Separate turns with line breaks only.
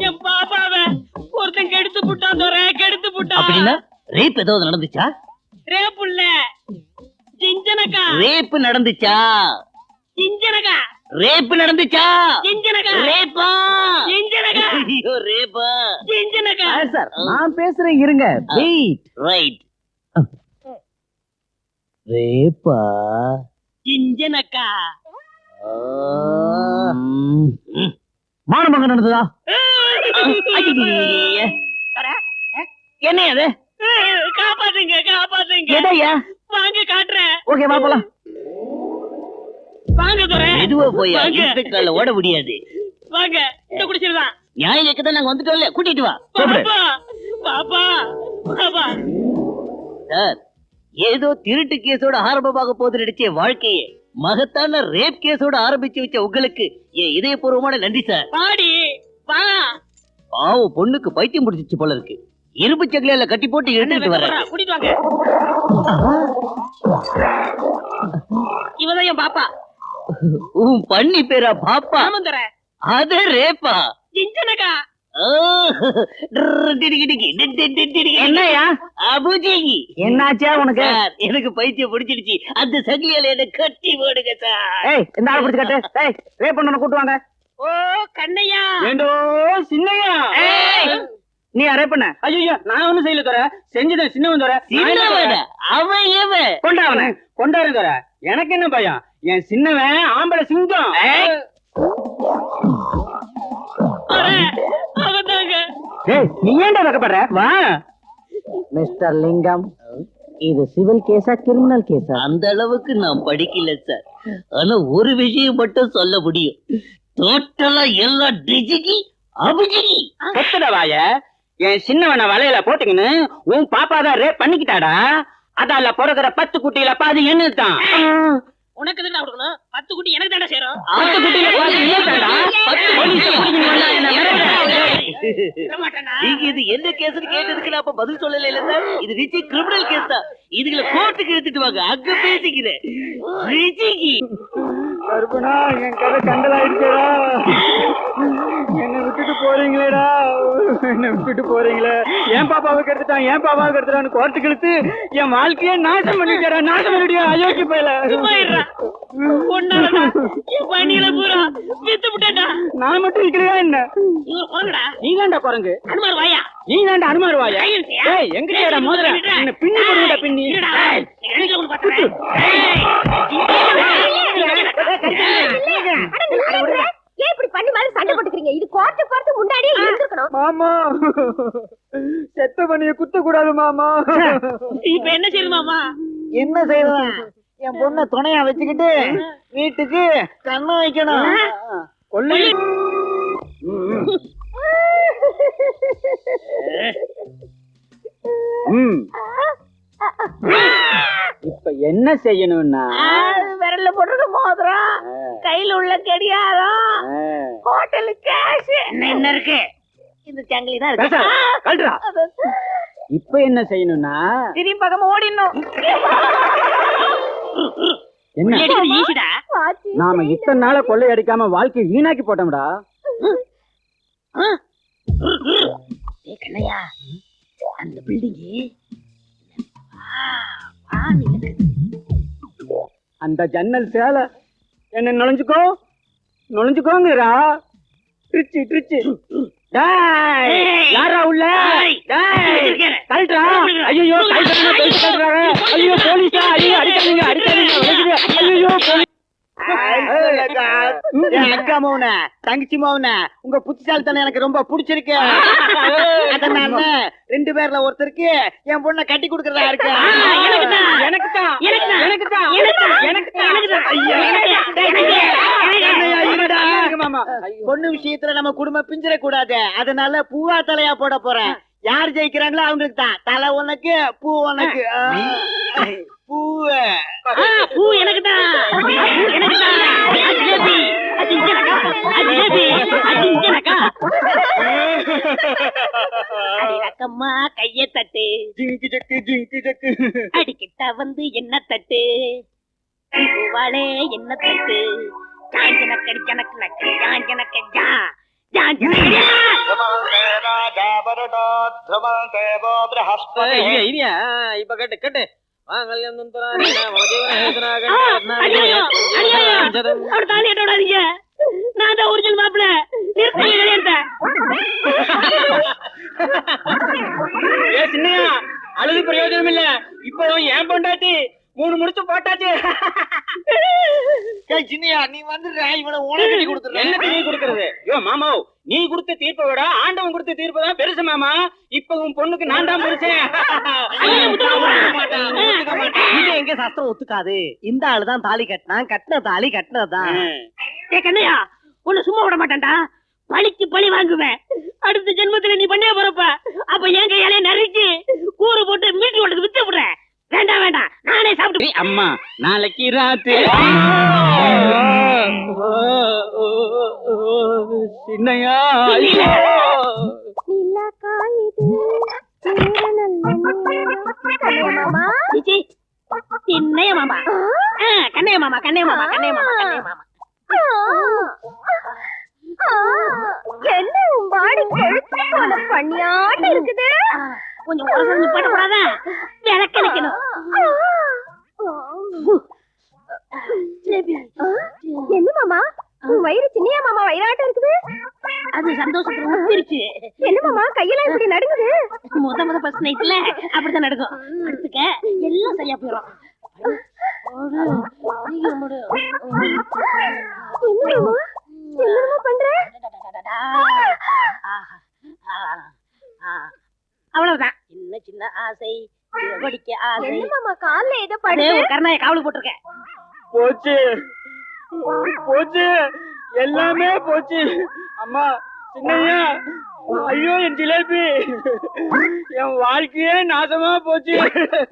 என் பாப்பாவ ஒருத்தன் கெடுத்து புட்டான் கெடுத்து புட்டான்.
அப்படின்னா ரேப் ஏதாவது நடந்துச்சா?
ரேப் இல்ல, ஜிஞ்சனக்கா.
ரேப் நடந்துச்சா?
ஜிஞ்சனக்கா.
ரேப் நடந்துச்சா?
ஜிஞ்சனக்கா.
ரேப்பா?
ஜிஞ்சனக்கா.
ஐயோ ரேப்பா?
ஜிஞ்சனக்கா.
சார் நான் பேசுறேன் இருங்க. வெயிட்.
ரைட்.
ரேப்பா?
ஜிஞ்சனக்கா.
மானமங்க நடந்ததா?
என்ன அது?
காப்பாத்துங்க காப்பாத்துங்க.
எதையா?
வாங்க காட்டுறேன்.
ஓகே வா போலாம்.
வாங்க துரை.
மெதுவா போய் இன்ஸ்பெக்டர்ல ஓட முடியாது.
வாங்க இந்த குடிச்சிருதான்.
நியாயம் கேட்கதான் நாங்க வந்துட்டோம்ல, கூட்டிட்டு வா.
பாப்பா பாப்பா பாப்பா.
சார், ஏதோ திருட்டு கேஸோட ஆரம்பமாக போது நடிச்ச வாழ்க்கையே மகத்தான ரேப் கேஸோட ஆரம்பிச்சு வச்ச உங்களுக்கு என் இதயபூர்வமான நன்றி சார்.
பாடி வா.
பாவம் பொண்ணுக்கு பைத்தியம் பிடிச்சிச்சு போல இருக்கு. இரும்பு சங்கிலியால கட்டி போட்டு எடுத்துட்டு வர.
கூட்டிட்டு வாங்க. இவதான் என் பாப்பா.
உன் பண்ணி பேரா பாப்பா?
ஆமந்தர.
அது ரேப்பா?
ஜிஞ்சனக்கா.
என்னையா அபுஜி?
என்னாச்சா உனக்கு?
எனக்கு பைத்தியம் பிடிச்சிருச்சு. அந்த சங்கிலியால என்ன கட்டி போடுங்க சார்.
ஏய் இந்த ஆளை பிடிச்சு கட்டு. ஏய் ரேப் பண்ணவன கூட்டு வாங்க.
ஓ கண்ணையா.
ஏண்டோ சின்னையா? நீ ரேப் பண்ண? ஐயோ நான் ஒண்ணும் செய்யல தர. செஞ்சது சின்னவன் தர.
சின்னவன் அவன் ஏவன்
கொண்டாவன கொண்டாரு தர. எனக்கு என்ன பயம்? என் சின்னவன் ஆம்பளை சிங்கம்.
அவதாங்க.
ஏய் நீ ஏன்டா வெக்கப்படுற? வா. மிஸ்டர் லிங்கம், இது சிவில் கேஸா கிரிமினல் கேஸா?
அந்த அளவுக்கு நான் படிக்கல சார். ஆனா ஒரு விஷயம் மட்டும் சொல்ல முடியும். டோட்டலா எல்லாம் டிஜிகி அபுஜிகி.
கொத்தட வாய. என் சின்னவன வலையில போட்டுக்கின்னு உன் பாப்பா தான் ரேப் பண்ணிக்கிட்டாடா. அதால பிறகுற 10 குட்டியில பாதி என்னதான்.
உனக்கு எதுக்கு கொடுக்கணும்? 10 குட்டி எனக்கு தாண்டா சேரும்.
10 குட்டியில பாதி என்னதாடா? 10 போலீஸ் பிடிக்கின்னு வந்தா என்ன
மாட்டேனா?
நீங்க இது என்ன கேஸ்னு கேட்டதுக்கு நான் அப்ப பதில் சொல்லல இல்ல சார். இது ரிச்சி கிரிமினல் கேஸ் தான். இதுல கோர்ட்டுக்கு எடுத்துட்டு வாங்க, அங்க பேசிக்கிறேன். ரிச்சிக்கு
கருப்பனா என் கதை கண்டலாயிடுச்சேடா. என்ன விட்டுட்டு போறீங்களேடா. என்ன விட்டுட்டு போறீங்களே. என் பாப்பாவை கெடுத்துட்டான், என் பாப்பாவை கெடுத்துட்டான்னு கோர்ட்டுக்கு இழுத்து என் வாழ்க்கையே நாசம் பண்ணிட்டா. நாசம் பண்ணிட்டியா அயோக்கிய பயல. நான் மட்டும் இருக்கிறதா என்ன? நீதாண்டா குரங்கு.
அனுமார் வாயா.
நீதாண்டா அனுமார் வாயா. ஏய் எங்கடா மோதிர? என்ன பின்னி போடுடா பின்னி.
ஏன் இப்படி பண்ணி மாதிரி சண்டை போட்டுக்கிறீங்க? இது கோர்ட்டு போறதுக்கு முன்னாடியே இருந்திருக்கணும்.
மாமா செத்த பண்ணிய குத்த கூடாது மாமா.
இப்ப என்ன செய்யுது மாமா?
என்ன செய்யலாம்? என் பொண்ண துணையா வச்சுக்கிட்டு வீட்டுக்கு கண்ணு வைக்கணும். கொள்ளி இப்ப என்ன செய்யணும்னா
விரல்ல போடுறது மோதிரம், கையில உள்ள கடியாரம், ஹோட்டலு கேஷ் என்ன இருக்கு? இந்த சங்கிலி தான் இருக்கு.
இப்ப என்ன செய்யணும்னா
திரும்பி பக்கம் ஓடிடணும்.
என்ன
ஈசிடா.
நாம இத்தனை நாள கொள்ளை அடிக்காம வாழ்க்கை வீணாக்கி போட்டோம்டா.
கண்ணையா, அந்த பில்டிங்
அந்த ஜன்னல் சேலை என்ன நுழைஞ்சுக்கோங்கறா. ட்ரிச்சி ட்ரிச்சி. டேய் யாரா உள்ள? டேய் கல்ட்ரா. ஐயோ கல்ட்றாங்க. ஐயோ போலீஸா. ஐயோ அடிக்காதீங்க அடிக்காதீங்க. ஐயோ போலீஸ். அக்கா மௌன தங்கச்சி மௌன உங்க புத்திசாலித்தனம் எனக்கு ரொம்ப பிடிச்சிருக்கு. அதனால 2 பேர்ல ஒருத்தருக்கு என் பொண்ணை கட்டி கொடுக்கறதா இருக்கு. பொண்ணு விஷயத்துல நம்ம குடும்பம் பிஞ்சிட கூடாது. அதனால பூவா தலையா போட போறேன். யார் ஜெயிக்கிறாங்களோ அவங்களுக்கு தான். தலை உனக்கு, பூ உனக்கு.
பூ எனக்கு தான். அக்கம்மா கைய தட்டு.
ஜிங்கு ஜக்கு ஜிங்கு ஜக்கு.
அடிக்கிட்ட வந்து என்ன தட்டு. பூவாளே என்ன தட்டு. காஞ்சனக்க ஜனக்கடி ஜனக்கு நக்கடி ஜான் ஜனக்க ஜான் ஜான் ஜனக்கடி
இப்ப கேட்டு கேட்டு
அவர் தாலி கட்ட விடாதீங்க. நான் தான் ஒரிஜினல் மாப்பிள்ள.
சின்னையா அழுது பிரயோஜனம் இல்ல. இப்ப ஏன் பொண்டாட்டி 3 முடிச்சு போட்டாச்சு.
சின்னையா நீ வந்துடுற இவனை உனக்கு கட்டி கொடுத்துரு.
என்ன நீ கொடுக்கறது? யோ மாமா, நீ கொடுத்த தீர்ப்பை விட ஆண்டவன் கொடுத்த தீர்ப்பு தான் பெருசு மாமா. இப்ப உன் பொண்ணுக்கு நான் தான் பெருசேன்.
இது எங்க சாஸ்திரம் ஒத்துக்காது. இந்த ஆளுதான் தாலி கட்டின தாலி கட்டினதுதான்.
கண்ணையா உன்னை சும்மா விட மாட்டேன்டா. பழிக்கு பழி வாங்குவேன். அடுத்த ஜென்மத்துல நீ பண்ணே போறப்ப அப்ப என் கையாலே நறுக்கி கூறு போட்டு மீட்டு கொண்டு வித்து விடுறேன். வேண்டாம் வேண்டாம், நானே சாப்பிட்டு.
அம்மா நாளைக்கு ராத்து சின்னையா
கண்ணைய மாமா கண்ணைய மாமா கண்ணைய மாமா கண்ணைய மாமா கண்ணைய மாமா.
என்ன பாடி கொழுத்து போல பண்ணியாட்டு இருக்குது.
கொஞ்சம் உரசு பண்ண கூடாதா? விளக்கணும்.
என்ன மாமா உன் வயிறு சின்னையா மாமா வயிறாட்டம் இருக்குது.
அது சந்தோஷத்துல உப்பிருச்சு.
என்ன மாமா கையெல்லாம் இப்படி நடுங்குது.
முத ஃபர்ஸ்ட் நைட்ல அப்படித்தான் நடக்கும். அடுத்துக்க எல்லாம் சரியா போயிடும்.
என்னமா பண்ற?
அவ்வளவுதான். சின்ன சின்ன ஆசை படிக்க ஆசை.
என்ன மாமா கால்ல ஏதோ படு.
கருணாய காவலுக்கு போட்டிருக்கேன்.
போச்சு போச்சு, எல்லாமே போச்சு. அம்மா சின்னையா, ஐயோ என் ஜிலேபி, என் வாழ்க்கையே நாசமா போச்சு.